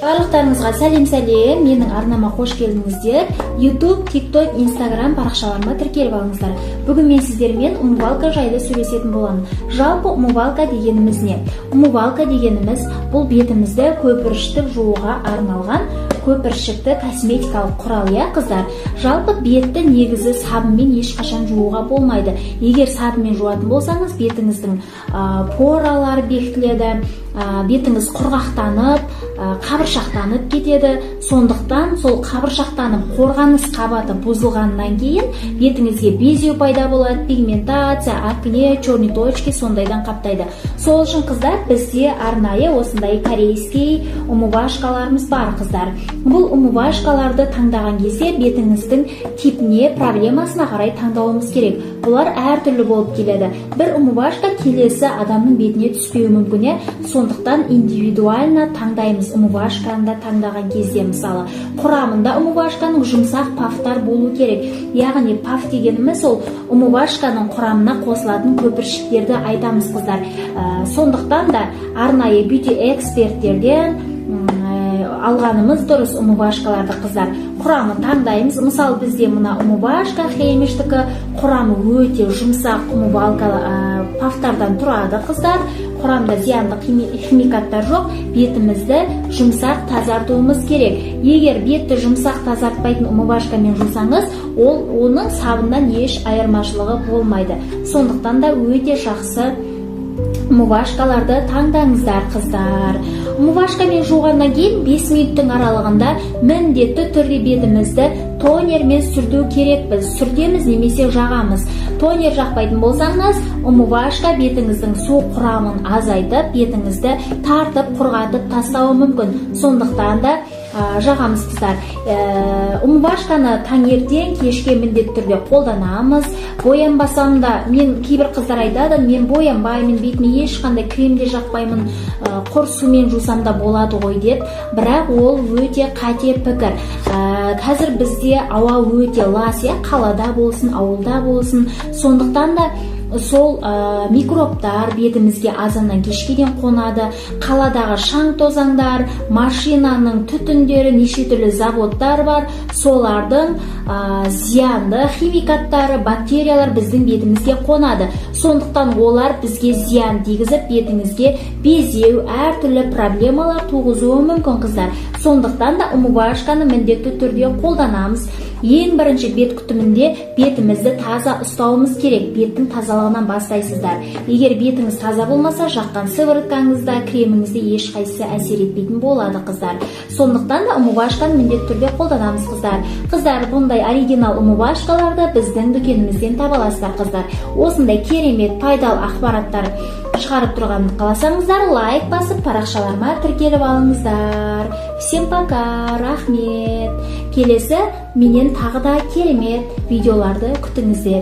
Барлықтарыңызға сәлем, менің арнама қош келдіңіздер. YouTube, TikTok, Instagram парақшаларыма тіркеліп алыңыздар. Бүгін мен сіздермен умывалка жайлы сөйлесетін боламын. Жалпы умывалка дегеніміз не? Умывалка дегеніміз бұл бетімізді көпіршіктік жууға арналған көпіршікті косметикалық құрал, қыздар. Жалпы бетті негізі сабынмен ешқашан жууға болмайды. Егер сабынмен жуатын болсаңыз, бетіңіздің поралары бекітіледі, бетіңіз құрғақтанып, қабыршақтанып кетеді. Сондықтан сол қабыршақтанып қорғаныс қабаты бұзылғаннан кейін бетіңізге безеу пайда болады, пигментация, акне, черный точки сондайдан қаптайды. Сол үшін қыздар, бізде арнайы осындай корейский умывашкаларымыз бар, қыздар. Бұл умывашкаларды таңдаған кезде бетіңіздің типіне, проблемасына қарай таңдауымыз керек. Бұлар әртүрлі болып келеді. Бір умывашка келесі адамның бетіне түспеуі мүмкін, сондықтан индивидуально таңдаймыз умывашканы таңдаған кезде. Мысалы, құрамында умывашканың жұмсақ пафтар болу керек. Яғни паф дегеніміз ол умывашканың құрамына қосылатын көпіршіктерді айтамыз, қыздар. Сондықтан да арнайы бьюти эксперттерден алғанымыз дұрыс умывашкаларды, қыздар. Құрамын таңдаймыз. Мысалы, бізде мына умывашка хемиштікі құрамы өте жұмсақ умывалка пафтардан тұрады, қыздар. Құрамда зиянды химикаттар жоқ, бетімізді жұмсақ тазартуымыз керек. Егер бетті жұмсақ тазартпайтын умывашкамен жусаңыз, оның сабыннан еш айырмашылығы болмайды. Сондықтан да өте жақсы умывашкаларды таңдаңыздар, қыздар. Умывашкамен жуғаннан кейін 5 минуттың аралығында міндетті түрде бетімізді тонермен сүрту керекпіз. Сүртеміз немесе жағамыз. Тонер жақпайтын болсаңыз, умывашка бетіңіздің су құрамын азайтып, бетіңізді тартып, құрғатып тастауы мүмкін. Сондықтан да жағамыз, қыздар. Умывашканы таңертең, кешке міндетті түрде қолданамыз. Боянбасам да, кейбір қыздар айтады, мен боянбаймын, бетіме ешқандай кремде жақпаймын, құр сумен жусам да болады ғой деп. Бірақ ол өте қате пікір. Қазір бізде ауа өте лас, қалада болсын, ауылда болсын. Сондықтан да сол микробтар бетімізге азаннан кешкеден қонады. Қаладағы шаң тозаңдар, машинаның түтіндері, неше түрлі заводтар бар. Солардың зиянды химикаттары, бактериялар біздің бетімізге қонады. Сондықтан олар бізге зиян тигізіп, бетіңізге безеу, әртүрлі проблемалар туғызуы мүмкін, қыздар. Сондықтан да умывашканы міндетті түрде қолданамыз. Ең бірінші бет күтімінде бетімізді таза ұстауымыз керек. Беттің тазалығынан бастайсыздар. Егер бетіңіз таза болмаса, жаққан сывороткаңызда, креміңізде ешқайсысы әсер етпейтін болады, қыздар. Сондықтан да умывашканы міндетті түрде қолданамыз, қыздар. Қыздар, бұндай оригинал умывашкаларды біздің дүкенімізден таба аласыздар, қыздар. Осындай керемет, пайдалы ақпараттар шығарып тұрғанын қаласаңыздар, лайк басып, парақшаларыма тіркеліп алыңыздар. Всем пока, рахмет. Келесі менен тағы да керемет видеоларды күтіңіздер.